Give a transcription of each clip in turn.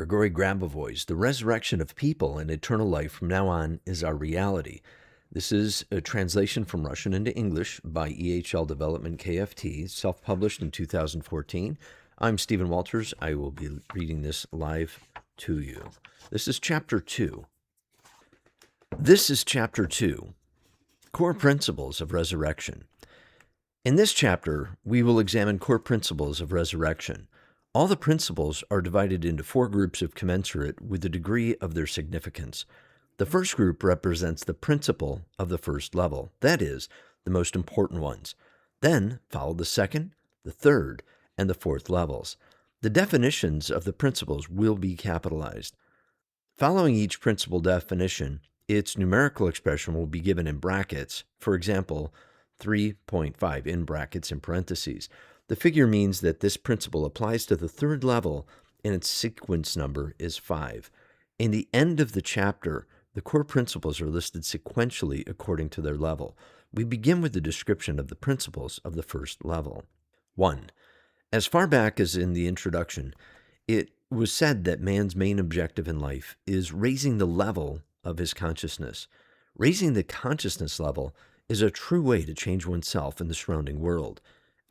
Grigori Grabovoi's The Resurrection of People and Eternal Life from Now On is Our Reality. This is a translation from Russian into English by EHL Development KFT, self-published in 2014. I'm Stephen Walters. I will be reading this live to you. This is Chapter 2. Core Principles of Resurrection. In this chapter, we will examine core principles of resurrection. All the principles are divided into 4 groups of commensurate with the degree of their significance. The first group represents the principle of the first level, that is, the most important ones. Then follow the second, the third, and the fourth levels. The definitions of the principles will be capitalized. Following each principle definition, its numerical expression will be given in brackets, for example, 3.5 in brackets in parentheses. The figure means that this principle applies to the third level and its sequence number is 5. In the end of the chapter, the core principles are listed sequentially according to their level. We begin with the description of the principles of the first level. 1. As far back as in the introduction, it was said that man's main objective in life is raising the level of his consciousness. Raising the consciousness level is a true way to change oneself and the surrounding world.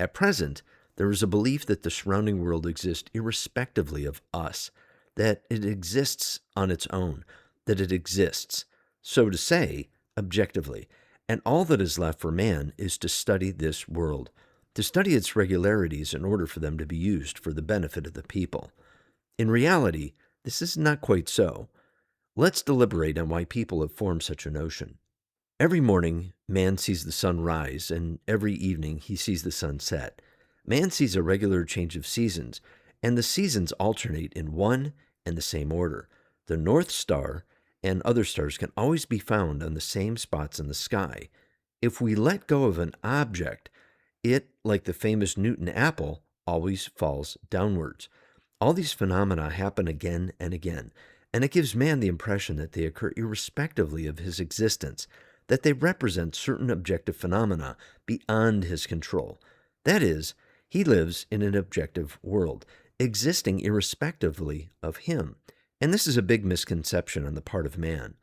At present, there is a belief that the surrounding world exists irrespectively of us, that it exists on its own, that it exists, so to say, objectively, and all that is left for man is to study this world, to study its regularities in order for them to be used for the benefit of the people. In reality, this is not quite so. Let's deliberate on why people have formed such a notion. Every morning, man sees the sun rise, and every evening he sees the sun set. Man sees a regular change of seasons, and the seasons alternate in one and the same order. The North Star and other stars can always be found on the same spots in the sky. If we let go of an object, it, like the famous Newton apple, always falls downwards. All these phenomena happen again and again, and it gives man the impression that they occur irrespectively of his existence, that they represent certain objective phenomena beyond his control. That is, he lives in an objective world, existing irrespectively of him. And this is a big misconception on the part of man.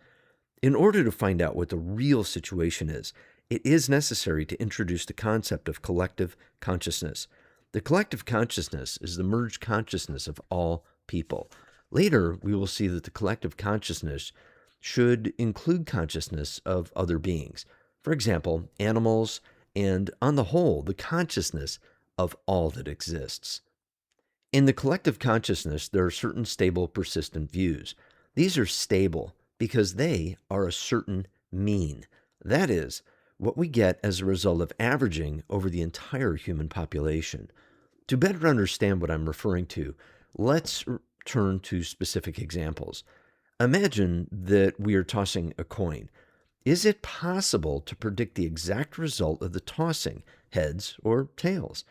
In order to find out what the real situation is, it is necessary to introduce the concept of collective consciousness. The collective consciousness is the merged consciousness of all people. Later, we will see that the collective consciousness should include consciousness of other beings, for example, animals, and on the whole, the consciousness of all that exists. In the collective consciousness, there are certain stable, persistent views. These are stable because they are a certain mean. That is, what we get as a result of averaging over the entire human population. To better understand what I'm referring to, let's turn to specific examples. Imagine that we are tossing a coin. Is it possible to predict the exact result of the tossing, heads or tails?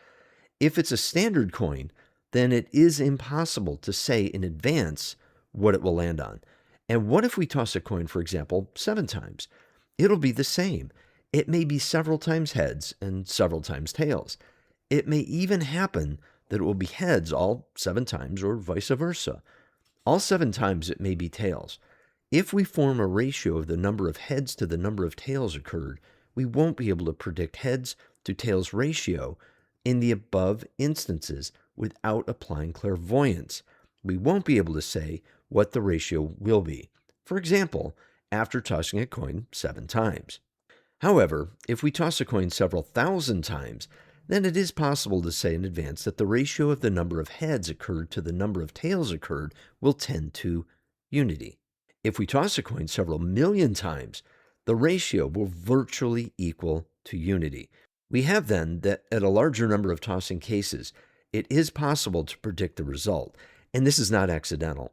If it's a standard coin, then it is impossible to say in advance what it will land on. And what if we toss a coin, for example, 7 times? It'll be the same. It may be several times heads and several times tails. It may even happen that it will be heads all 7 times or vice versa. All 7 times it may be tails. If we form a ratio of the number of heads to the number of tails occurred, we won't be able to predict heads to tails ratio in the above instances without applying clairvoyance. We won't be able to say what the ratio will be. For example, after tossing a coin 7 times. However, if we toss a coin several thousand times, then it is possible to say in advance that the ratio of the number of heads occurred to the number of tails occurred will tend to unity. If we toss a coin several million times, the ratio will virtually equal to unity. We have then that at a larger number of tossing cases, it is possible to predict the result, and this is not accidental.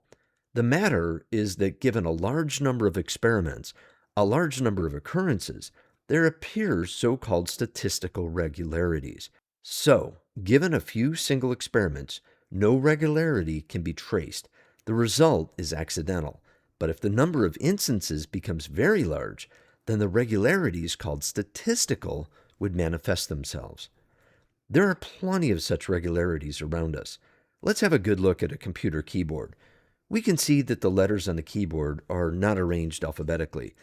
The matter is that given a large number of experiments, a large number of occurrences, there appears so-called statistical regularities. So, given a few single experiments, no regularity can be traced. The result is accidental. But if the number of instances becomes very large, then the regularities called statistical would manifest themselves. There are plenty of such regularities around us. Let's have a good look at a computer keyboard. we can see that the letters on the keyboard are not arranged alphabetically.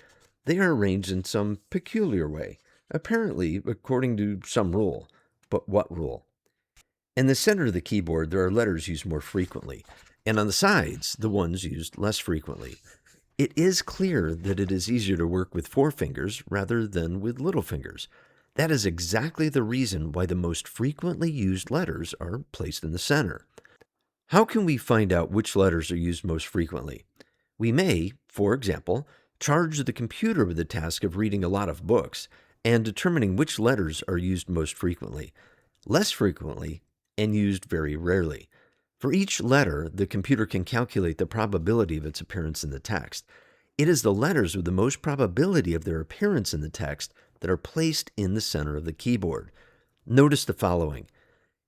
They are arranged in some peculiar way, apparently according to some rule. But what rule? In the center of the keyboard, there are letters used more frequently, and on the sides, the ones used less frequently. It is clear that it is easier to work with four fingers rather than with little fingers. That is exactly the reason why the most frequently used letters are placed in the center. How can we find out which letters are used most frequently? We may, for example, charge the computer with the task of reading a lot of books and determining which letters are used most frequently, less frequently, and used very rarely. For each letter, the computer can calculate the probability of its appearance in the text. It is the letters with the most probability of their appearance in the text that are placed in the center of the keyboard. Notice the following.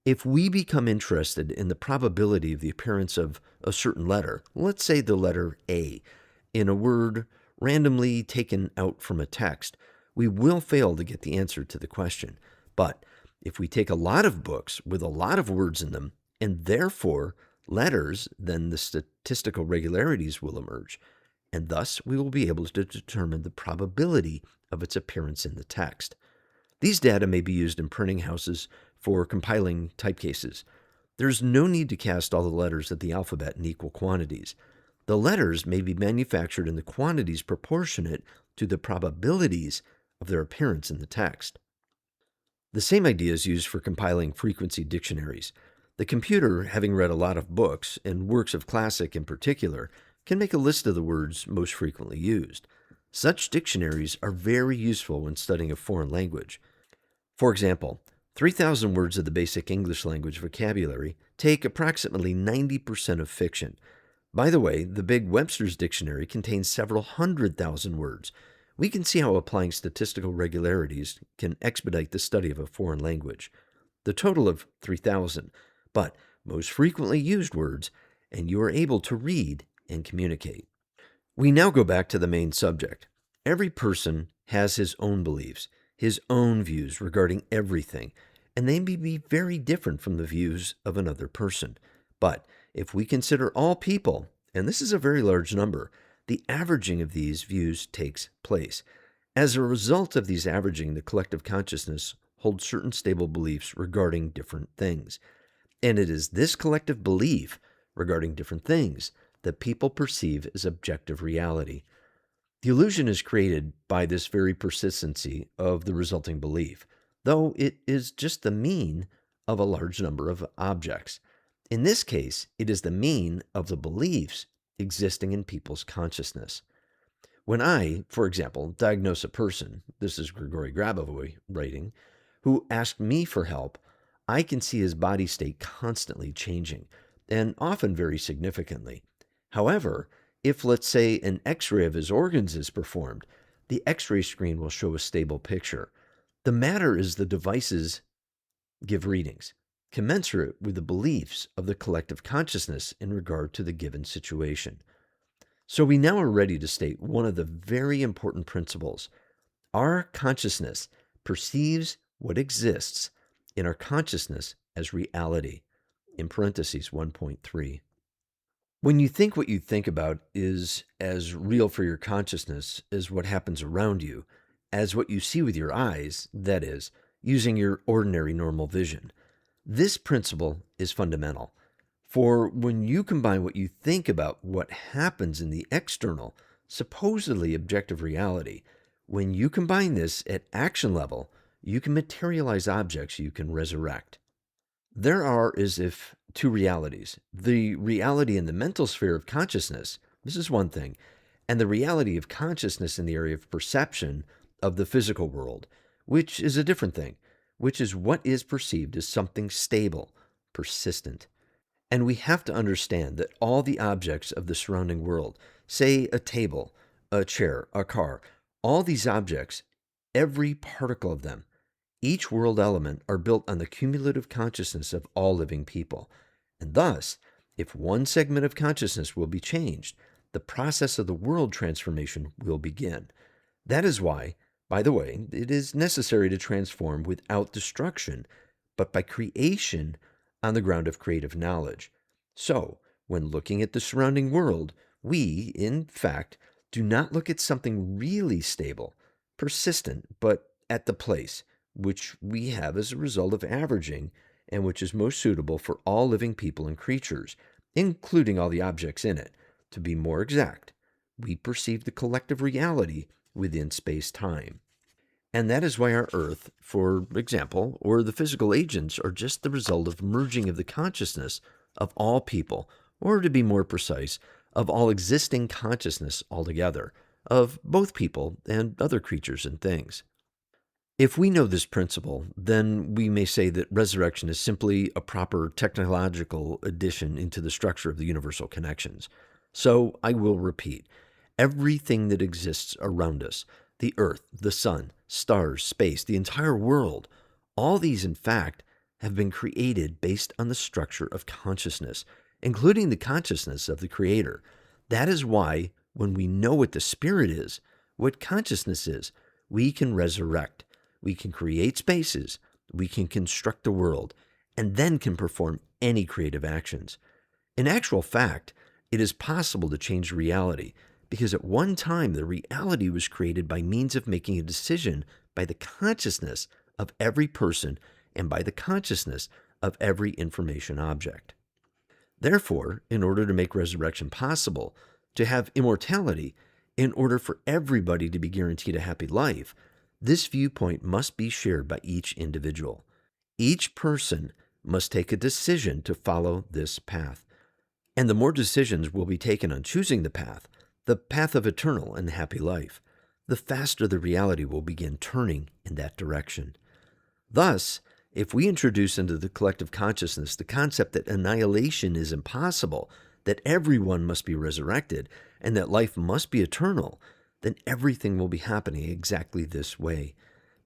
If we become interested in the probability of the appearance of a certain letter, let's say the letter A, in a word randomly taken out from a text, we will fail to get the answer to the question. But if we take a lot of books with a lot of words in them, and therefore letters, then the statistical regularities will emerge, and thus we will be able to determine the probability of its appearance in the text. These data may be used in printing houses for compiling typecases. There's no need to cast all the letters of the alphabet in equal quantities. The letters may be manufactured in the quantities proportionate to the probabilities of their appearance in the text. The same idea is used for compiling frequency dictionaries. The computer, having read a lot of books, and works of classic in particular, can make a list of the words most frequently used. Such dictionaries are very useful when studying a foreign language. For example, 3,000 words of the basic English language vocabulary take approximately 90% of fiction. By the way, the big Webster's Dictionary contains several 100,000 words. We can see how applying statistical regularities can expedite the study of a foreign language. The total of 3,000, but most frequently used words, and you are able to read and communicate. We now go back to the main subject. Every person has his own beliefs, his own views regarding everything, and they may be very different from the views of another person. But if we consider all people, and this is a very large number, the averaging of these views takes place. As a result of these averaging, the collective consciousness holds certain stable beliefs regarding different things. And it is this collective belief regarding different things that people perceive as objective reality. The illusion is created by this very persistency of the resulting belief, though it is just the mean of a large number of objects. In this case, it is the mean of the beliefs existing in people's consciousness. When I, for example, diagnose a person, this is Grigori Grabovoi writing, who asked me for help, I can see his body state constantly changing, and often very significantly. However, if, let's say, an X-ray of his organs is performed, the X-ray screen will show a stable picture. The matter is the devices give readings, commensurate with the beliefs of the collective consciousness in regard to the given situation. So we now are ready to state one of the very important principles. Our consciousness perceives what exists in our consciousness as reality, in parentheses 1.3. When you think what you think about is as real for your consciousness as what happens around you, as what you see with your eyes, that is, using your ordinary normal vision. This principle is fundamental. For when you combine what you think about what happens in the external, supposedly objective reality, when you combine this at action level, you can materialize objects you can resurrect. There are as if two realities. The reality in the mental sphere of consciousness, this is one thing, and the reality of consciousness in the area of perception of the physical world, which is a different thing, which is what is perceived as something stable, persistent. And we have to understand that all the objects of the surrounding world, say a table, a chair, a car, all these objects, every particle of them, each world element are built on the cumulative consciousness of all living people. And thus, if one segment of consciousness will be changed, the process of the world transformation will begin. That is why, by the way, it is necessary to transform without destruction, but by creation on the ground of creative knowledge. So, When looking at the surrounding world, we, in fact, do not look at something really stable, persistent, but at the place, which we have as a result of averaging and which is most suitable for all living people and creatures, including all the objects in it. To be more exact, we perceive the collective reality within space-time. And that is why our Earth, for example, or the physical agents are just the result of merging of the consciousness of all people, or to be more precise, of all existing consciousness altogether, of both people and other creatures and things. If we know this principle, then we may say that resurrection is simply a proper technological addition into the structure of the universal connections. So I will repeat, everything that exists around us, the earth, the sun, stars, space, the entire world, all these, in fact, have been created based on the structure of consciousness, including the consciousness of the Creator. That is why, when we know what the Spirit is, what consciousness is, we can resurrect. We can create spaces, we can construct the world, and then can perform any creative actions. In actual fact, it is possible to change reality, because at one time the reality was created by means of making a decision by the consciousness of every person and by the consciousness of every information object. Therefore, in order to make resurrection possible, to have immortality, in order for everybody to be guaranteed a happy life, this viewpoint must be shared by each individual. Each person must take a decision to follow this path. And the more decisions will be taken on choosing the path of eternal and happy life, the faster the reality will begin turning in that direction. Thus, if we introduce into the collective consciousness the concept that annihilation is impossible, that everyone must be resurrected, and that life must be eternal, then everything will be happening exactly this way.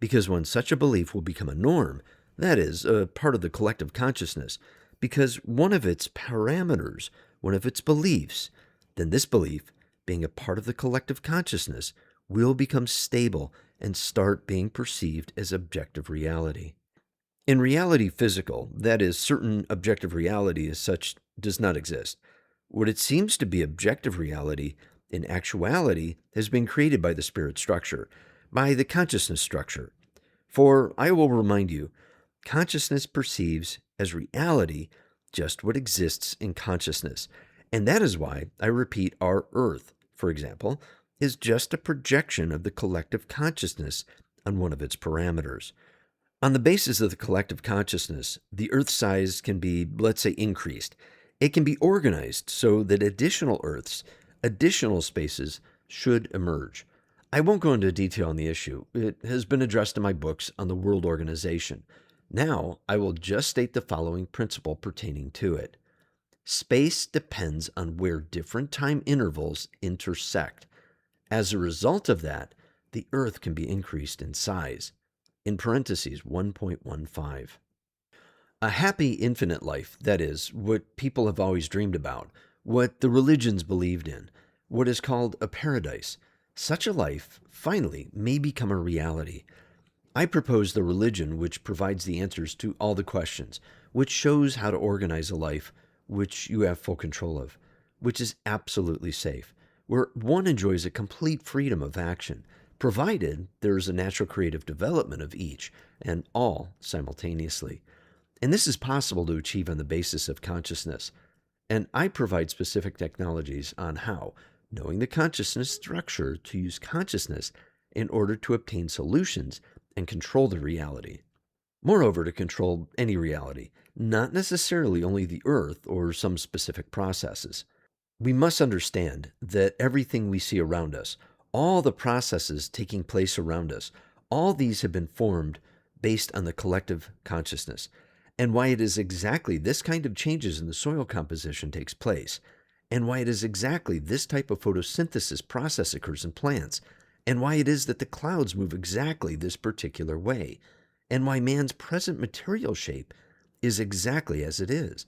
Because when such a belief will become a norm, that is, a part of the collective consciousness, because one of its parameters, one of its beliefs, then this belief, being a part of the collective consciousness, will become stable and start being perceived as objective reality. In reality physical, that is, certain objective reality as such does not exist. What it seems to be objective reality, in actuality, has been created by the spirit structure, by the consciousness structure. For I will remind you, consciousness perceives as reality just what exists in consciousness. And that is why I repeat our Earth, for example, is just a projection of the collective consciousness on one of its parameters. On the basis of the collective consciousness, the Earth size can be, let's say, increased. It can be organized so that additional Earths, additional spaces, should emerge. I won't go into detail on the issue. It has been addressed in my books on the world organization. Now, I will just state the following principle pertaining to it. Space depends on where different time intervals intersect. As a result of that, the Earth can be increased in size. In parentheses, 1.15. A happy infinite life, that is, what people have always dreamed about, what the religions believed in, what is called a paradise, such a life, finally, may become a reality. I propose the religion which provides the answers to all the questions, which shows how to organize a life which you have full control of, which is absolutely safe, where one enjoys a complete freedom of action, provided there is a natural creative development of each and all simultaneously. And this is possible to achieve on the basis of consciousness. And I provide specific technologies on how, knowing the consciousness structure, to use consciousness in order to obtain solutions and control the reality. Moreover, to control any reality, not necessarily only the Earth or some specific processes. We must understand that everything we see around us, all the processes taking place around us, all these have been formed based on the collective consciousness, and why it is exactly this kind of changes in the soil composition takes place, and why it is exactly this type of photosynthesis process occurs in plants, and why it is that the clouds move exactly this particular way, and why man's present material shape is exactly as it is,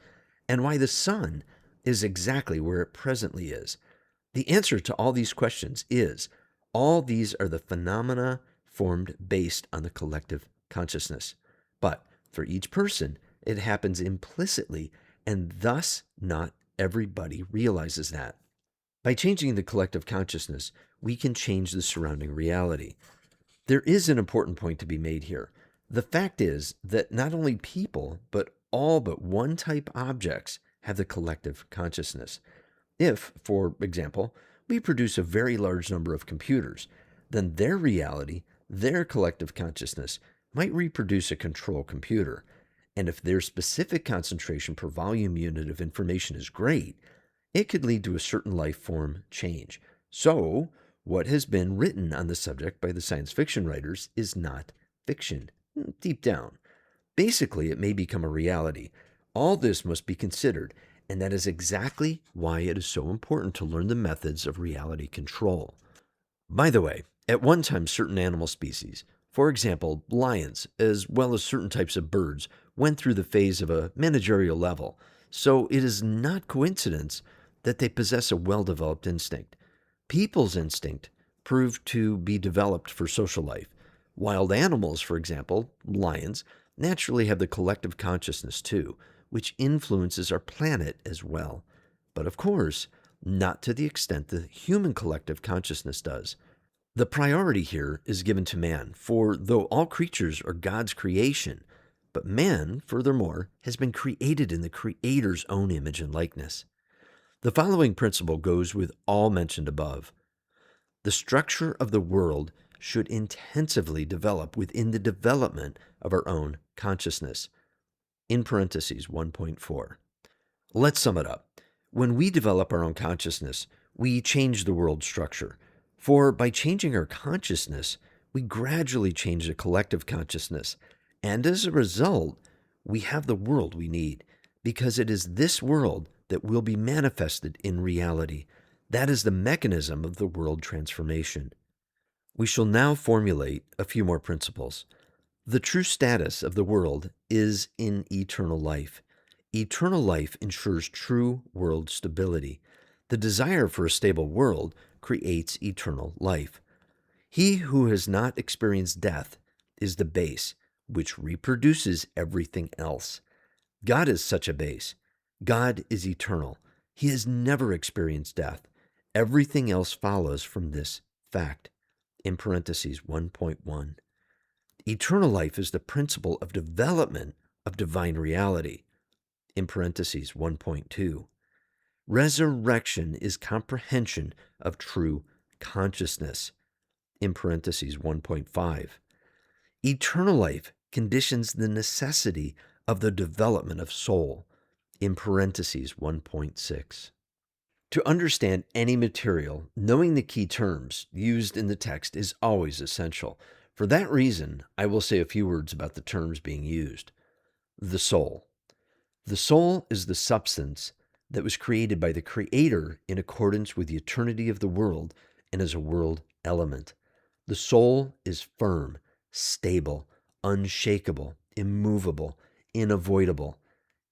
and why the sun is exactly where it presently is. The answer to all these questions is, all these are the phenomena formed based on the collective consciousness. But for each person, it happens implicitly and thus not everybody realizes that. By changing the collective consciousness, we can change the surrounding reality. There is an important point to be made here. The fact is that not only people, but all but one type objects have the collective consciousness. If, for example, we produce a very large number of computers, then their reality, their collective consciousness, might reproduce a control computer. And if their specific concentration per volume unit of information is great, it could lead to a certain life form change. So, what has been written on the subject by the science fiction writers is not fiction, deep down. Basically, it may become a reality. All this must be considered, and that is exactly why it is so important to learn the methods of reality control. By the way, at one time, certain animal species, for example, lions, as well as certain types of birds, went through the phase of a managerial level, so it is not coincidence that they possess a well-developed instinct. People's instinct proved to be developed for social life. Wild animals, for example, lions, naturally have the collective consciousness too, which influences our planet as well. But of course, not to the extent the human collective consciousness does. The priority here is given to man, for though all creatures are God's creation, but man, furthermore, has been created in the Creator's own image and likeness. The following principle goes with all mentioned above. The structure of the world should intensively develop within the development of our own consciousness. In parentheses 1.4. Let's sum it up. When we develop our own consciousness, we change the world structure. For by changing our consciousness, we gradually change the collective consciousness. And as a result, we have the world we need, because it is this world that will be manifested in reality. That is the mechanism of the world transformation. We shall now formulate a few more principles. The true status of the world is in eternal life. Eternal life ensures true world stability. The desire for a stable world creates eternal life. He who has not experienced death is the base, which reproduces everything else. God is such a base. God is eternal. He has never experienced death. Everything else follows from this fact. In parentheses 1.1. Eternal life is the principle of development of divine reality. In parentheses 1.2. Resurrection is comprehension of true consciousness. In parentheses 1.5. Eternal life conditions the necessity of the development of soul. In parentheses 1.6. To understand any material, knowing the key terms used in the text is always essential. For that reason, I will say a few words about the terms being used. The soul. The soul is the substance that was created by the Creator in accordance with the eternity of the world and as a world element. The soul is firm, stable, unshakable, immovable, unavoidable.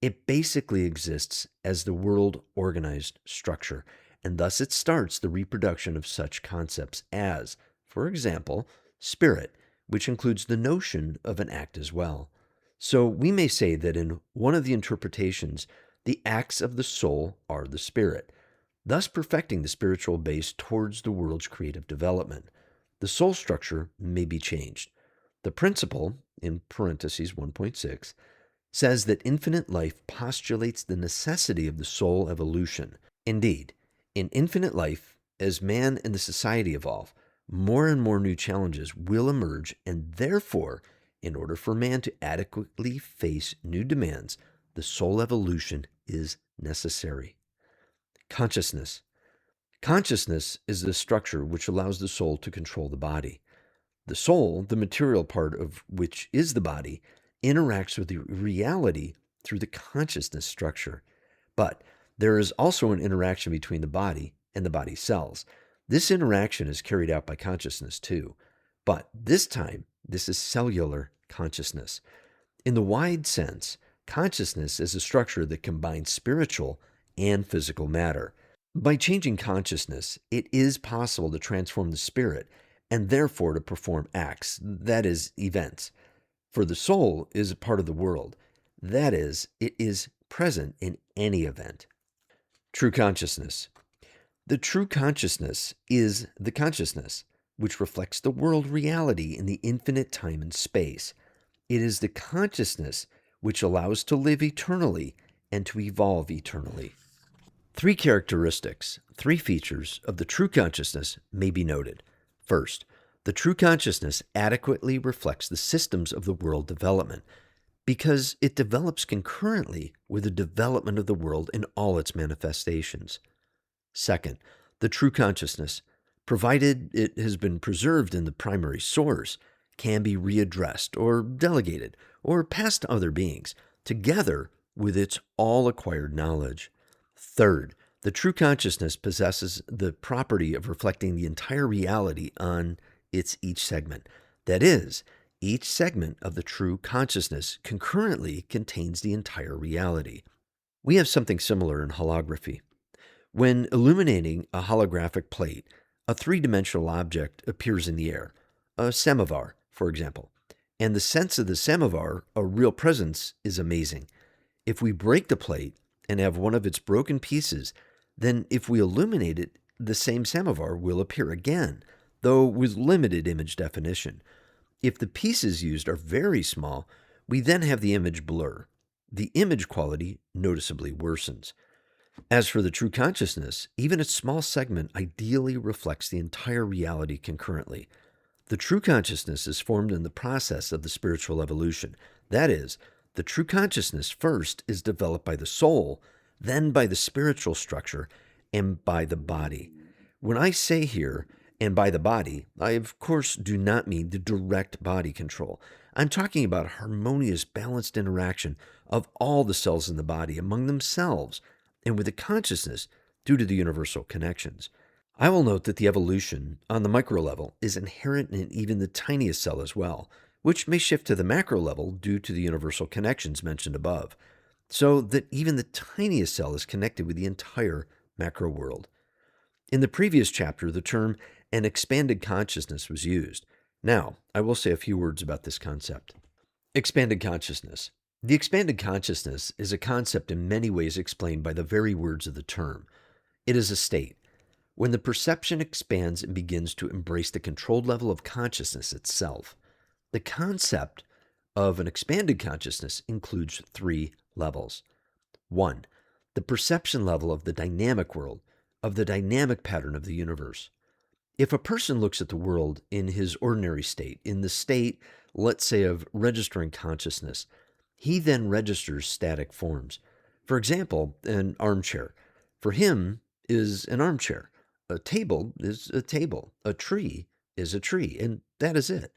It basically exists as the world organized structure, and thus it starts the reproduction of such concepts as, for example, spirit, which includes the notion of an act as well. So we may say that in one of the interpretations, the acts of the soul are the spirit, thus perfecting the spiritual base towards the world's creative development. The soul structure may be changed. The principle, in parentheses 1.6, says that infinite life postulates the necessity of the soul evolution. Indeed, in infinite life, as man and the society evolve, more and more new challenges will emerge, and therefore, in order for man to adequately face new demands, the soul evolution is necessary. Consciousness. Consciousness is the structure which allows the soul to control the body. The soul, the material part of which is the body, interacts with the reality through the consciousness structure. But there is also an interaction between the body and the body cells. This interaction is carried out by consciousness too. But this time, this is cellular consciousness. In the wide sense, consciousness is a structure that combines spiritual and physical matter. By changing consciousness, it is possible to transform the spirit and therefore to perform acts, that is, events. For the soul is a part of the world, that is, it is present in any event. True consciousness. The true consciousness is the consciousness, which reflects the world reality in the infinite time and space. It is the consciousness which allows to live eternally and to evolve eternally. Three characteristics, three features of the true consciousness may be noted. First, the true consciousness adequately reflects the systems of the world development because it develops concurrently with the development of the world in all its manifestations. Second, the true consciousness, provided it has been preserved in the primary source, can be readdressed or delegated or passed to other beings, together with its all-acquired knowledge. Third, the true consciousness possesses the property of reflecting the entire reality on its each segment. That is, each segment of the true consciousness concurrently contains the entire reality. We have something similar in holography. When illuminating a holographic plate, a three-dimensional object appears in the air, a samovar, for example, and the sense of the samovar, a real presence, is amazing. If we break the plate and have one of its broken pieces, then if we illuminate it, the same samovar will appear again, though with limited image definition. If the pieces used are very small, we then have the image blur. The image quality noticeably worsens. As for the true consciousness, even its small segment ideally reflects the entire reality concurrently. The true consciousness is formed in the process of the spiritual evolution. That is, the true consciousness first is developed by the soul, then by the spiritual structure, and by the body. When I say here, and by the body, I of course do not mean the direct body control. I'm talking about harmonious, balanced interaction of all the cells in the body among themselves and with the consciousness due to the universal connections. I will note that the evolution on the micro level is inherent in even the tiniest cell as well, which may shift to the macro level due to the universal connections mentioned above, so that even the tiniest cell is connected with the entire macro world. In the previous chapter, the term an expanded consciousness was used. Now, I will say a few words about this concept. Expanded consciousness. The expanded consciousness is a concept in many ways explained by the very words of the term. It is a state when the perception expands and begins to embrace the controlled level of consciousness itself. The concept of an expanded consciousness includes three levels. 1. The perception level of the dynamic world, of the dynamic pattern of the universe. If a person looks at the world in his ordinary state, in the state, let's say, of registering consciousness, he then registers static forms. For example, an armchair. For him is an armchair. A table is a table. A tree is a tree, and that is it.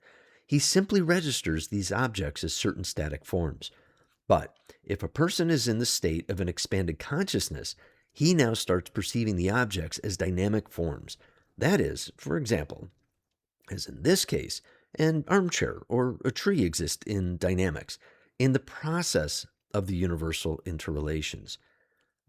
He simply registers these objects as certain static forms. But if a person is in the state of an expanded consciousness, he now starts perceiving the objects as dynamic forms. That is, for example, as in this case, an armchair or a tree exist in dynamics, in the process of the universal interrelations.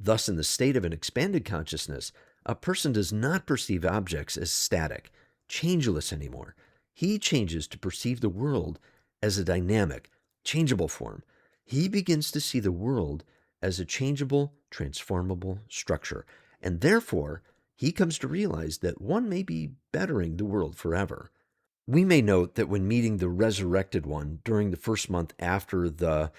Thus, in the state of an expanded consciousness, a person does not perceive objects as static, changeless anymore. He changes to perceive the world as a dynamic, changeable form. He begins to see the world as a changeable, transformable structure, and therefore, he comes to realize that one may be bettering the world forever. We may note that when meeting the resurrected one during the first month after the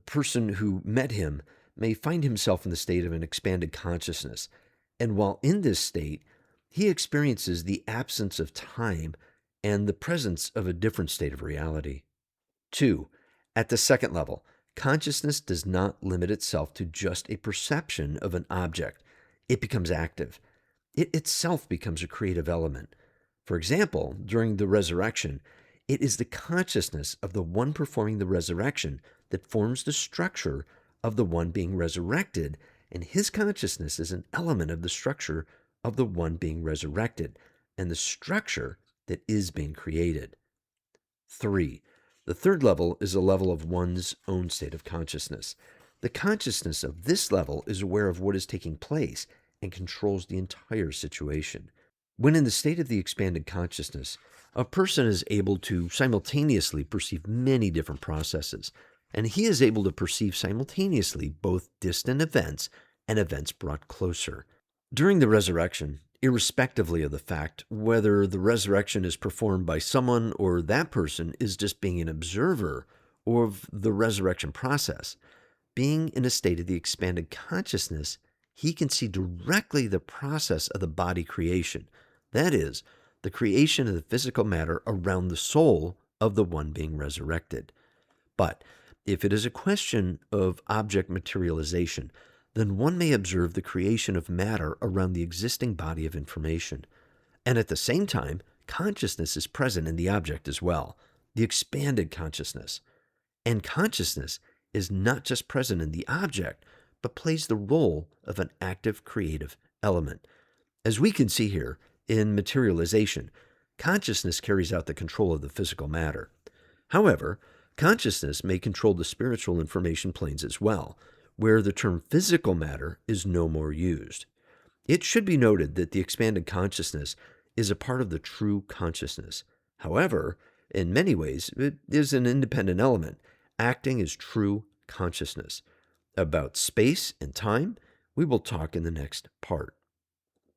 person who met him may find himself in the state of an expanded consciousness. And while in this state, he experiences the absence of time and the presence of a different state of reality. 2. At the second level, consciousness does not limit itself to just a perception of an object. It becomes active. It itself becomes a creative element. For example, during the resurrection, it is the consciousness of the one performing the resurrection that forms the structure of the one being resurrected, and his consciousness is an element of the structure of the one being resurrected, and the structure that is being created. 3. The third level is a level of one's own state of consciousness. The consciousness of this level is aware of what is taking place and controls the entire situation. When in the state of the expanded consciousness, a person is able to simultaneously perceive many different processes, and he is able to perceive simultaneously both distant events and events brought closer. During the resurrection, irrespectively of the fact whether the resurrection is performed by someone or that person is just being an observer of the resurrection process, being in a state of the expanded consciousness, he can see directly the process of the body creation. That is, the creation of the physical matter around the soul of the one being resurrected. But if it is a question of object materialization, then one may observe the creation of matter around the existing body of information. And at the same time, consciousness is present in the object as well, the expanded consciousness. And consciousness is not just present in the object, but plays the role of an active creative element. As we can see here, in materialization, consciousness carries out the control of the physical matter. However, consciousness may control the spiritual information planes as well, where the term physical matter is no more used. It should be noted that the expanded consciousness is a part of the true consciousness. However, in many ways, it is an independent element, acting as true consciousness. About space and time, we will talk in the next part.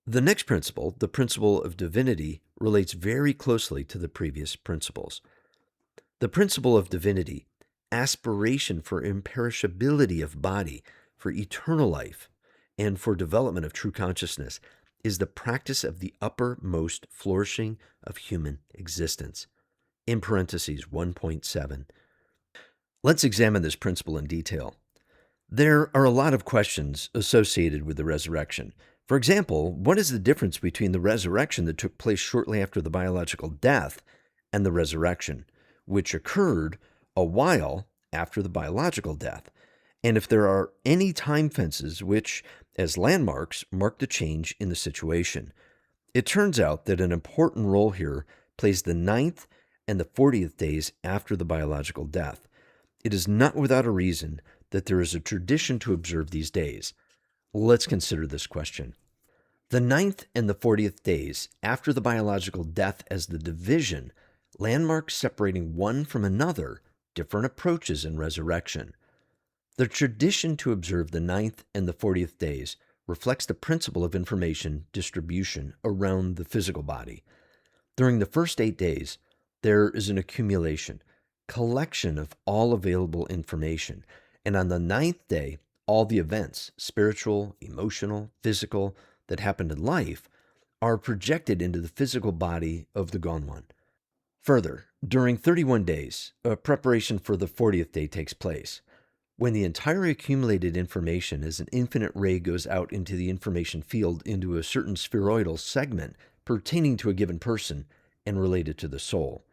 The next principle, the principle of divinity, relates very closely to the previous principles. The principle of divinity, aspiration for imperishability of body, for eternal life, and for development of true consciousness, is the practice of the uppermost flourishing of human existence. In parentheses 1.7. Let's examine this principle in detail. There are a lot of questions associated with the resurrection. For example, what is the difference between the resurrection that took place shortly after the biological death and the resurrection, which occurred a while after the biological death? And if there are any time fences which, as landmarks, mark the change in the situation. It turns out that an important role here plays the 9th and the 40th days after the biological death. It is not without a reason that there is a tradition to observe these days. Let's consider this question. The 9th and the 40th days after the biological death as the division, landmarks separating one from another, different approaches in resurrection. The tradition to observe the 9th and the 40th days reflects the principle of information distribution around the physical body. During the first 8 days, there is an accumulation, collection of all available information, and on the 9th day, all the events, spiritual, emotional, physical, that happened in life are projected into the physical body of the gone one. Further, during 31 days, a preparation for the 40th day takes place. When the entire accumulated information as an infinite ray goes out into the information field into a certain spheroidal segment pertaining to a given person and related to the soul.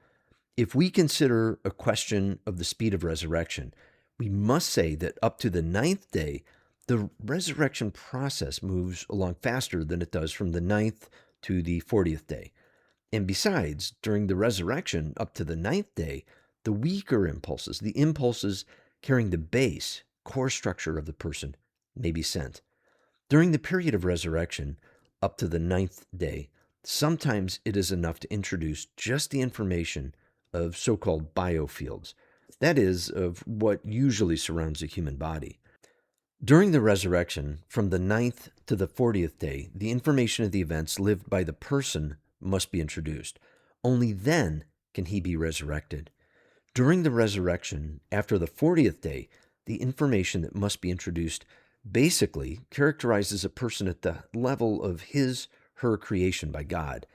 If we consider a question of the speed of resurrection, we must say that up to the 9th day, the resurrection process moves along faster than it does from the 9th to the 40th day. And besides, during the resurrection up to the 9th day, the weaker impulses, the impulses carrying the base, core structure of the person, may be sent. During the period of resurrection up to the 9th day, sometimes it is enough to introduce just the information of so-called biofields, that is, of what usually surrounds the human body. During the resurrection, from the 9th to the 40th day, the information of the events lived by the person must be introduced. Only then can he be resurrected. During the resurrection, after the 40th day, the information that must be introduced basically characterizes a person at the level of her creation by God.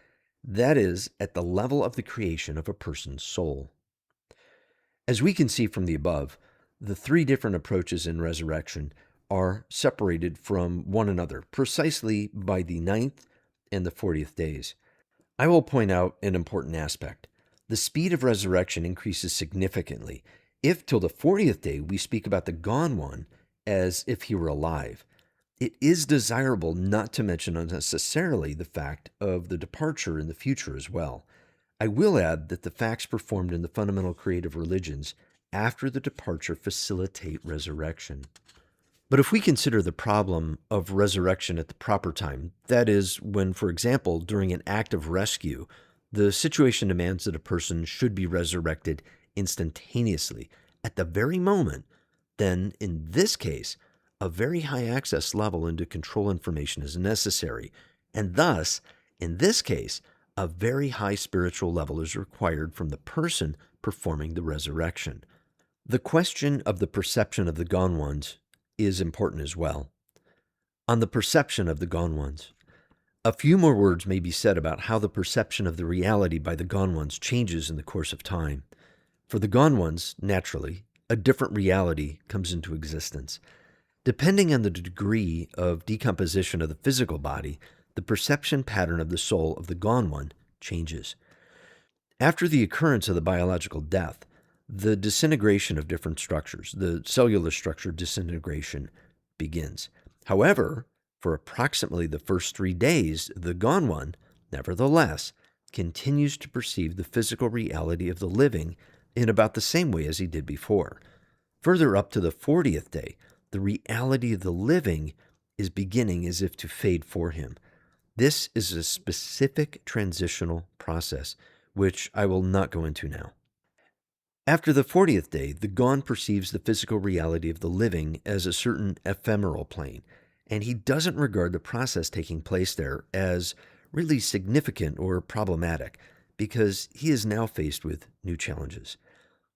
That is, at the level of the creation of a person's soul. As we can see from the above, the 3 different approaches in resurrection are separated from one another precisely by the 9th and the 40th days. I will point out an important aspect. The speed of resurrection increases significantly if till the 40th day we speak about the gone one as if he were alive. It is desirable not to mention unnecessarily the fact of the departure in the future as well. I will add that the facts performed in the fundamental creative religions after the departure facilitate resurrection. But if we consider the problem of resurrection at the proper time, that is, when, for example, during an act of rescue, the situation demands that a person should be resurrected instantaneously, at the very moment, then, in this case, a very high access level into control information is necessary, and thus, in this case, a very high spiritual level is required from the person performing the resurrection. The question of the perception of the gone ones is important as well. On the perception of the gone ones, a few more words may be said about how the perception of the reality by the gone ones changes in the course of time. For the gone ones, naturally, a different reality comes into existence. Depending on the degree of decomposition of the physical body, the perception pattern of the soul of the gone one changes. After the occurrence of the biological death, the disintegration of different structures, the cellular structure disintegration, begins. However, for approximately the first 3 days, the gone one, nevertheless, continues to perceive the physical reality of the living in about the same way as he did before. Further up to the 40th day, the reality of the living is beginning as if to fade for him. This is a specific transitional process, which I will not go into now. After the 40th day, the gone perceives the physical reality of the living as a certain ephemeral plane, and he doesn't regard the process taking place there as really significant or problematic, because he is now faced with new challenges.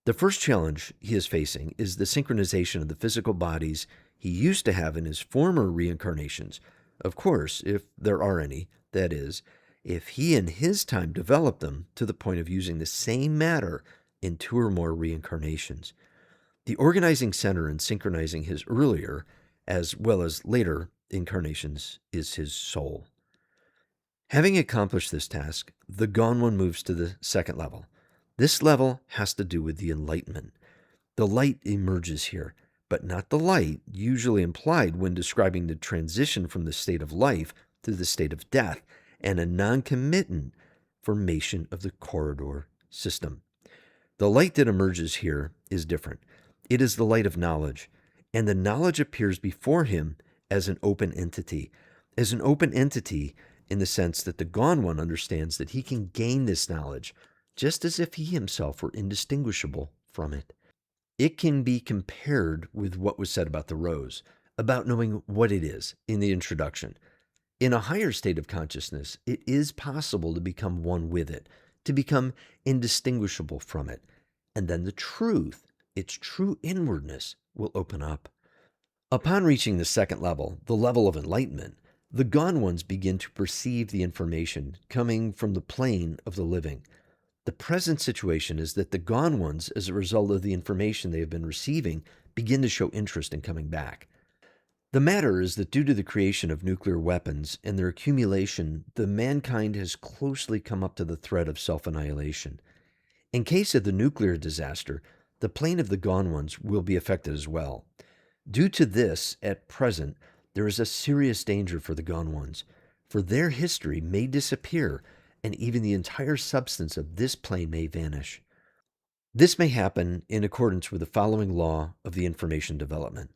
The first challenge he is facing is the synchronization of the physical bodies he used to have in his former reincarnations. Of course, if there are any, that is, if he in his time developed them to the point of using the same matter in 2 or more reincarnations. The organizing center in synchronizing his earlier as well as later incarnations is his soul. Having accomplished this task, the gone one moves to the second level. This level has to do with the enlightenment. The light emerges here, but not the light usually implied when describing the transition from the state of life to the state of death and a non-committant formation of the corridor system. The light that emerges here is different. It is the light of knowledge, and the knowledge appears before him as an open entity. As an open entity in the sense that the gone one understands that he can gain this knowledge just as if he himself were indistinguishable from it. It can be compared with what was said about the rose, about knowing what it is in the introduction. In a higher state of consciousness, it is possible to become one with it, to become indistinguishable from it. And then the truth, its true inwardness, will open up. Upon reaching the second level, the level of enlightenment, the gone ones begin to perceive the information coming from the plane of the living. The present situation is that the gone ones, as a result of the information they have been receiving, begin to show interest in coming back. The matter is that due to the creation of nuclear weapons and their accumulation, the mankind has closely come up to the threat of self-annihilation. In case of the nuclear disaster, the plane of the gone ones will be affected as well. Due to this, at present, there is a serious danger for the gone ones, for their history may disappear, and even the entire substance of this plane may vanish. This may happen in accordance with the following law of the information development.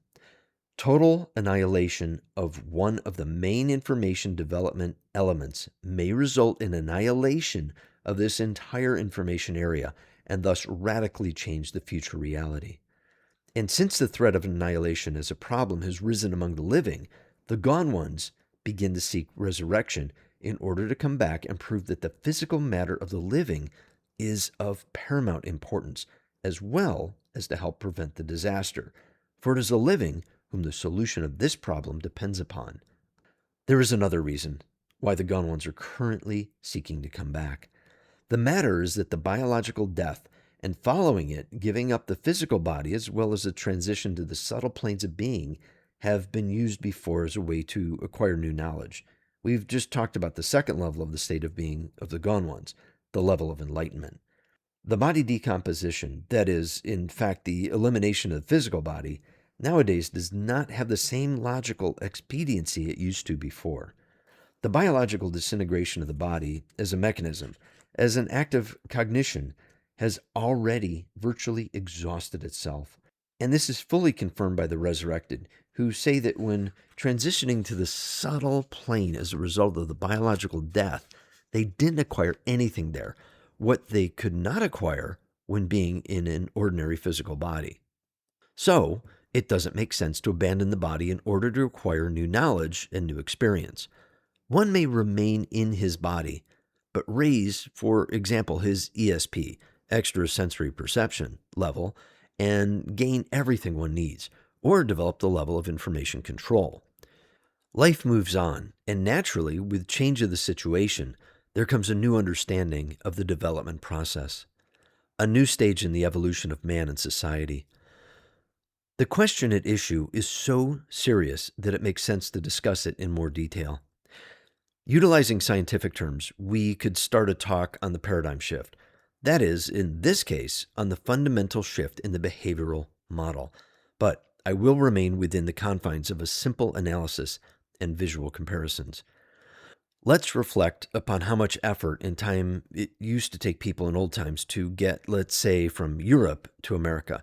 Total annihilation of one of the main information development elements may result in annihilation of this entire information area and thus radically change the future reality. And since the threat of annihilation as a problem has risen among the living, the gone ones begin to seek resurrection in order to come back and prove that the physical matter of the living is of paramount importance, as well as to help prevent the disaster. For it is the living whom the solution of this problem depends upon. There is another reason why the gone ones are currently seeking to come back. The matter is that the biological death and following it, giving up the physical body as well as the transition to the subtle planes of being have been used before as a way to acquire new knowledge. We've just talked about the second level of the state of being of the gone ones, the level of enlightenment. The body decomposition, that is, in fact, the elimination of the physical body, nowadays does not have the same logical expediency it used to before. The biological disintegration of the body as a mechanism, as an act of cognition, has already virtually exhausted itself. And this is fully confirmed by the resurrected, who say that when transitioning to the subtle plane as a result of the biological death, they didn't acquire anything there, what they could not acquire when being in an ordinary physical body. So, It doesn't make sense to abandon the body in order to acquire new knowledge and new experience. One may remain in his body, but raise, for example, his ESP, extrasensory perception level, and gain everything one needs, or develop the level of information control. Life moves on, and naturally, with change of the situation, there comes a new understanding of the development process, a new stage in the evolution of man and society. The question at issue is so serious that it makes sense to discuss it in more detail. Utilizing scientific terms, we could start a talk on the paradigm shift. That is, in this case, on the fundamental shift in the behavioral model. But I will remain within the confines of a simple analysis and visual comparisons. Let's reflect upon how much effort and time it used to take people in old times to get, let's say, from Europe to America.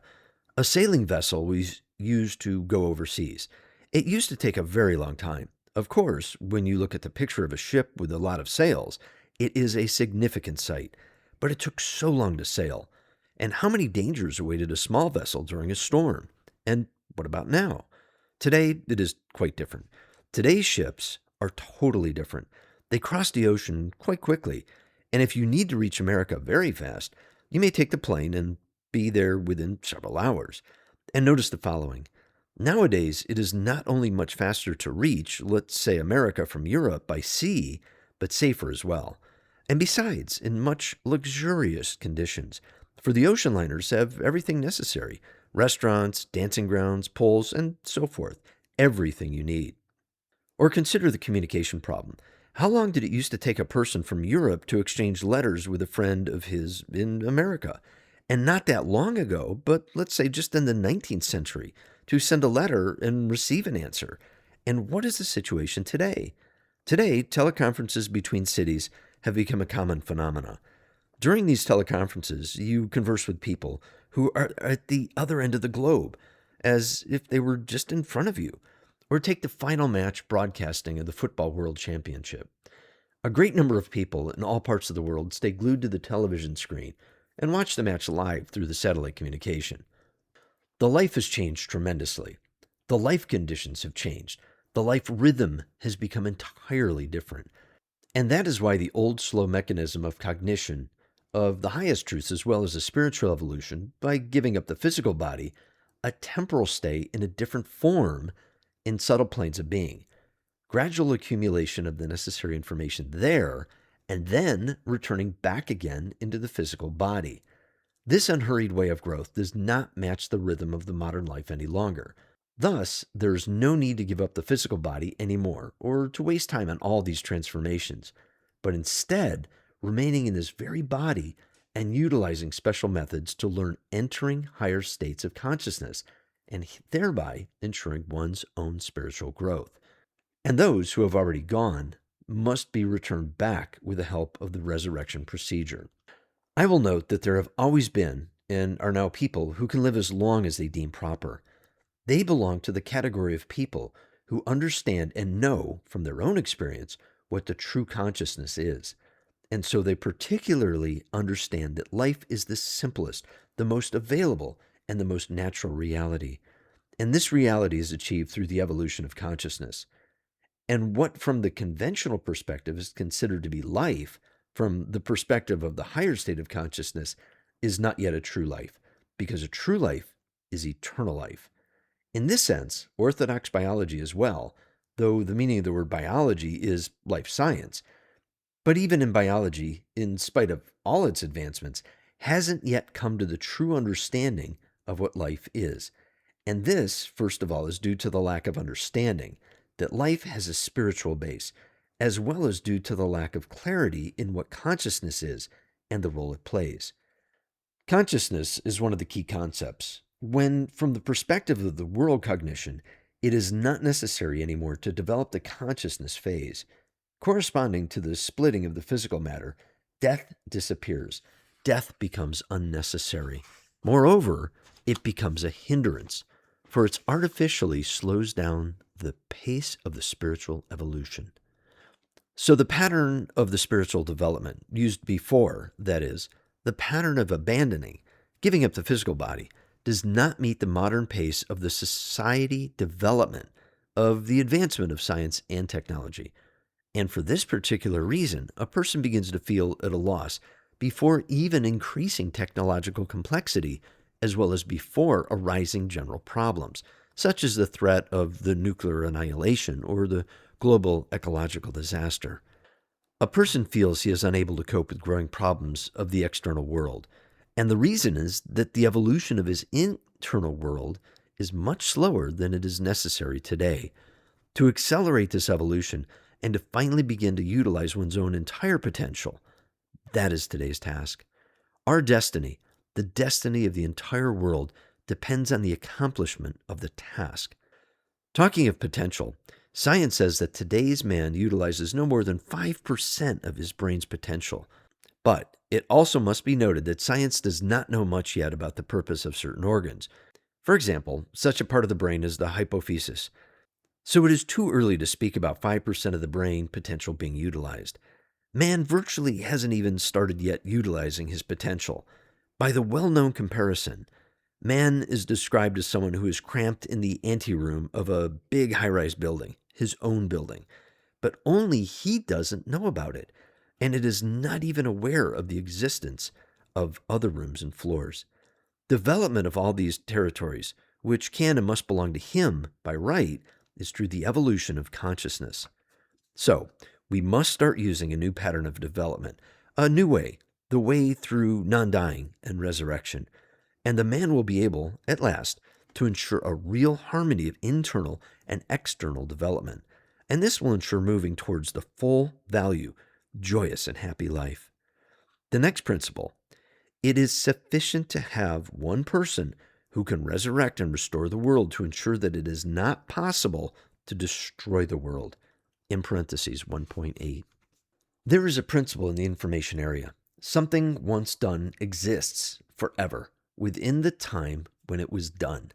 A sailing vessel was used to go overseas. It used to take a very long time. Of course, when you look at the picture of a ship with a lot of sails, it is a significant sight. But it took so long to sail. And how many dangers awaited a small vessel during a storm? And what about now? Today, it is quite different. Today's ships are totally different. They cross the ocean quite quickly. And if you need to reach America very fast, you may take the plane and be there within several hours. And notice the following. Nowadays, it is not only much faster to reach, let's say, America from Europe by sea, but safer as well. And besides, in much luxurious conditions. For the ocean liners have everything necessary: restaurants, dancing grounds, pools, and so forth. Everything you need. Or consider the communication problem. How long did it used to take a person from Europe to exchange letters with a friend of his in America? And not that long ago, but let's say just in the 19th century, to send a letter and receive an answer. And what is the situation today? Today, teleconferences between cities have become a common phenomena. During these teleconferences, you converse with people who are at the other end of the globe, as if they were just in front of you. Or take the final match broadcasting of the Football World Championship. A great number of people in all parts of the world stay glued to the television screen and watch the match live through the satellite communication. The life has changed tremendously. The life conditions have changed. The life rhythm has become entirely different. And that is why the old slow mechanism of cognition of the highest truths as well as the spiritual evolution, by giving up the physical body, a temporal stay in a different form in subtle planes of being, gradual accumulation of the necessary information there, and then returning back again into the physical body. This unhurried way of growth does not match the rhythm of the modern life any longer. Thus, there is no need to give up the physical body anymore, or to waste time on all these transformations, but instead, remaining in this very body and utilizing special methods to learn entering higher states of consciousness, and thereby ensuring one's own spiritual growth. And those who have already gone must be returned back with the help of the resurrection procedure. I will note that there have always been and are now people who can live as long as they deem proper. They belong to the category of people who understand and know from their own experience what the true consciousness is. And so they particularly understand that life is the simplest, the most available, and the most natural reality. And this reality is achieved through the evolution of consciousness. And what from the conventional perspective is considered to be life, from the perspective of the higher state of consciousness, is not yet a true life, because a true life is eternal life. In this sense, orthodox biology as well, though the meaning of the word biology is life science, but even in biology, in spite of all its advancements, hasn't yet come to the true understanding of what life is. And this, first of all, is due to the lack of understanding that life has a spiritual base, as well as due to the lack of clarity in what consciousness is and the role it plays. Consciousness is one of the key concepts, when, from the perspective of the world cognition, it is not necessary anymore to develop the consciousness phase. Corresponding to the splitting of the physical matter, death disappears. Death becomes unnecessary. Moreover, it becomes a hindrance, for it artificially slows down the pace of the spiritual evolution. So the pattern of the spiritual development used before, that is, the pattern of abandoning, giving up the physical body, does not meet the modern pace of the society development of the advancement of science and technology. And for this particular reason, a person begins to feel at a loss before even increasing technological complexity, as well as before arising general problems, such as the threat of the nuclear annihilation or the global ecological disaster. A person feels he is unable to cope with growing problems of the external world, and the reason is that the evolution of his internal world is much slower than it is necessary today. To accelerate this evolution and to finally begin to utilize one's own entire potential, that is today's task. Our destiny, the destiny of the entire world, depends on the accomplishment of the task. Talking of potential, science says that today's man utilizes no more than 5% of his brain's potential. But it also must be noted that science does not know much yet about the purpose of certain organs. For example, such a part of the brain is the hypophysis. So it is too early to speak about 5% of the brain potential being utilized. Man virtually hasn't even started yet utilizing his potential. By the well-known comparison, man is described as someone who is cramped in the anteroom of a big high-rise building, his own building. But only he doesn't know about it, and it is not even aware of the existence of other rooms and floors. Development of all these territories, which can and must belong to him by right, is through the evolution of consciousness. So, we must start using a new pattern of development, a new way, the way through non-dying and resurrection. And the man will be able, at last, to ensure a real harmony of internal and external development. And this will ensure moving towards the full value, joyous and happy life. The next principle, it is sufficient to have one person who can resurrect and restore the world to ensure that it is not possible to destroy the world. In parentheses 1.8. There is a principle in the information area. Something once done exists forever within the time when it was done.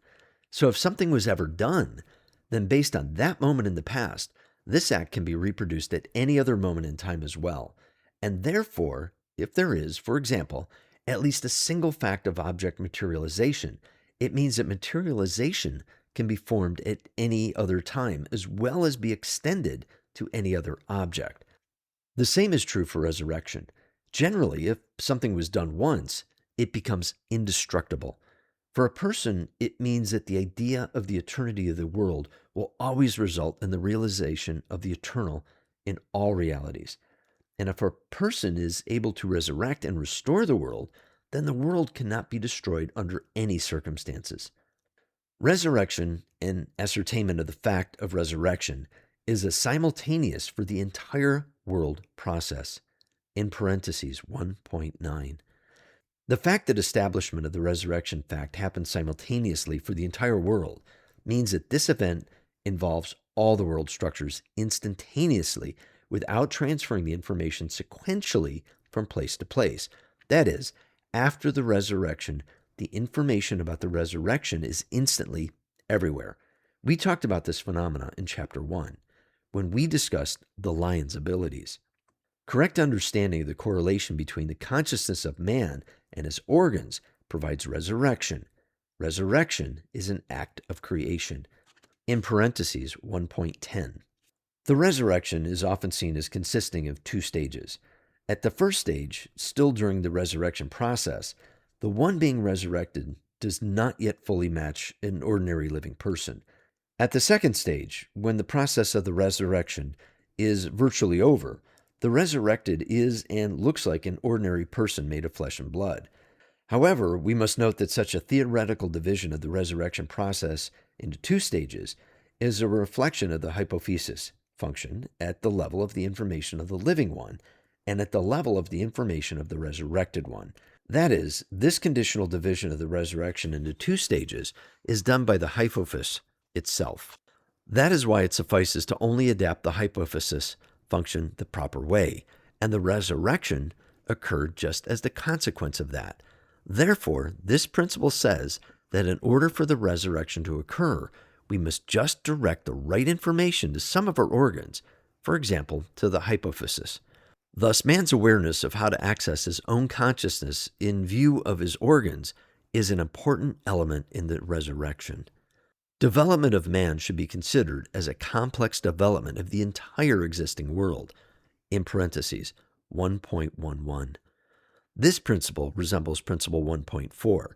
So if something was ever done, then based on that moment in the past, this act can be reproduced at any other moment in time as well. And therefore, if there is, for example, at least a single fact of object materialization, it means that materialization can be formed at any other time, as well as be extended to any other object. The same is true for resurrection. Generally, if something was done once, it becomes indestructible. For a person, it means that the idea of the eternity of the world will always result in the realization of the eternal in all realities. And if a person is able to resurrect and restore the world, then the world cannot be destroyed under any circumstances. Resurrection and ascertainment of the fact of resurrection is a simultaneous for the entire world process. In parentheses 1.9. The fact that establishment of the resurrection fact happens simultaneously for the entire world means that this event involves all the world structures instantaneously without transferring the information sequentially from place to place. That is, after the resurrection, the information about the resurrection is instantly everywhere. We talked about this phenomena in Chapter 1 when we discussed the lion's abilities. Correct understanding of the correlation between the consciousness of man and his organs provides resurrection. Resurrection is an act of creation. In parentheses 1.10. The resurrection is often seen as consisting of two stages. At the first stage, still during the resurrection process, the one being resurrected does not yet fully match an ordinary living person. At the second stage, when the process of the resurrection is virtually over, the resurrected is and looks like an ordinary person made of flesh and blood. However, we must note that such a theoretical division of the resurrection process into two stages is a reflection of the hypophysis function at the level of the information of the living one and at the level of the information of the resurrected one. That is, this conditional division of the resurrection into two stages is done by the hypophysis itself. That is why it suffices to only adapt the hypophysis function the proper way, and the resurrection occurred just as the consequence of that. Therefore, this principle says that in order for the resurrection to occur, we must just direct the right information to some of our organs, for example, to the hypophysis. Thus, man's awareness of how to access his own consciousness in view of his organs is an important element in the resurrection. Development of man should be considered as a complex development of the entire existing world, in parentheses, 1.11. This principle resembles Principle 1.4,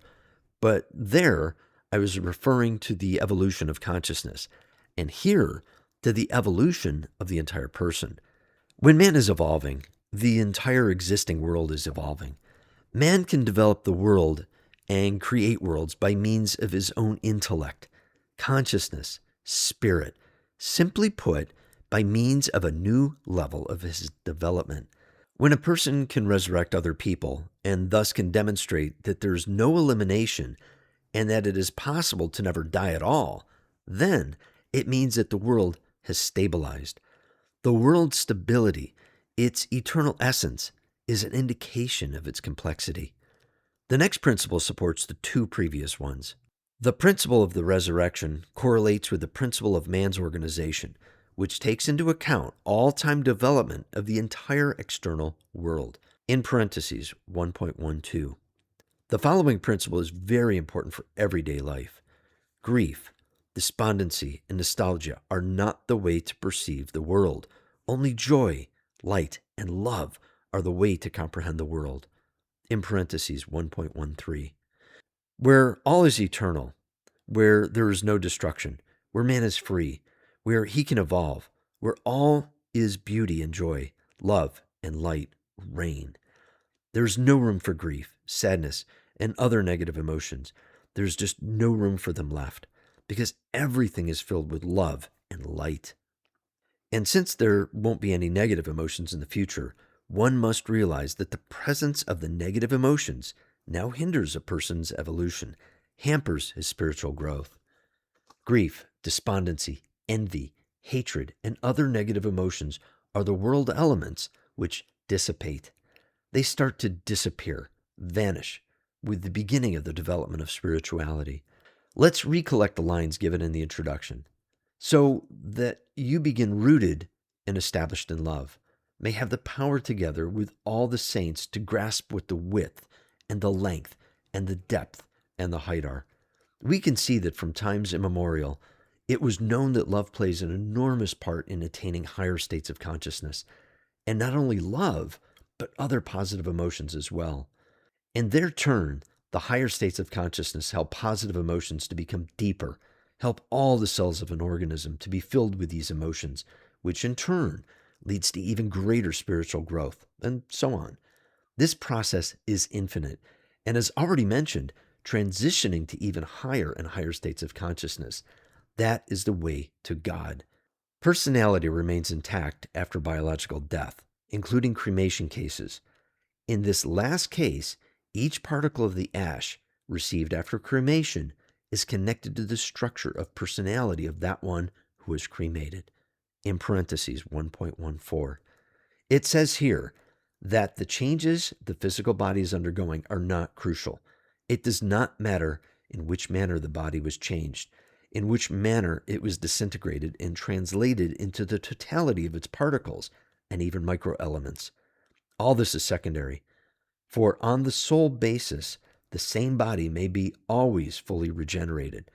but there I was referring to the evolution of consciousness, and here to the evolution of the entire person. When man is evolving, the entire existing world is evolving. Man can develop the world and create worlds by means of his own intellect, consciousness, spirit, simply put, by means of a new level of his development. When a person can resurrect other people and thus can demonstrate that there is no elimination and that it is possible to never die at all, then it means that the world has stabilized. The world's stability, its eternal essence, is an indication of its complexity. The next principle supports the two previous ones. The principle of the resurrection correlates with the principle of man's organization, which takes into account all-time development of the entire external world, in parentheses 1.12. The following principle is very important for everyday life. Grief, despondency, and nostalgia are not the way to perceive the world. Only joy, light, and love are the way to comprehend the world, in parentheses 1.13. Where all is eternal, where there is no destruction, where man is free, where he can evolve, where all is beauty and joy, love and light reign. There's no room for grief, sadness, and other negative emotions. There's just no room for them left, because everything is filled with love and light. And since there won't be any negative emotions in the future, one must realize that the presence of the negative emotions now hinders a person's evolution, hampers his spiritual growth. Grief, despondency, envy, hatred, and other negative emotions are the world elements which dissipate. They start to disappear, vanish, with the beginning of the development of spirituality. Let's recollect the lines given in the introduction. So that you begin rooted and established in love, may have the power together with all the saints to grasp what the width and the length and the depth and the height are. We can see that from times immemorial, it was known that love plays an enormous part in attaining higher states of consciousness, and not only love, but other positive emotions as well. In their turn, the higher states of consciousness help positive emotions to become deeper, help all the cells of an organism to be filled with these emotions, which in turn leads to even greater spiritual growth, and so on. This process is infinite, and as already mentioned, transitioning to even higher and higher states of consciousness. That is the way to God. Personality remains intact after biological death, including cremation cases. In this last case, each particle of the ash received after cremation is connected to the structure of personality of that one who was cremated, in parentheses 1.14. It says here that the changes the physical body is undergoing are not crucial. It does not matter in which manner the body was changed, in which manner it was disintegrated and translated into the totality of its particles and even microelements. All this is secondary, for on the soul basis, the same body may be always fully regenerated.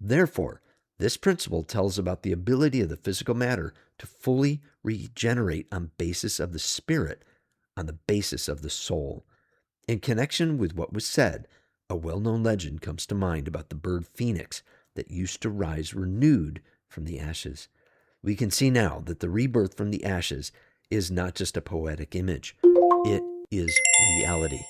Therefore, this principle tells about the ability of the physical matter to fully regenerate on basis of the spirit, on the basis of the soul. In connection with what was said, a well-known legend comes to mind about the bird phoenix that used to rise renewed from the ashes. We can see now that the rebirth from the ashes is not just a poetic image. It is reality.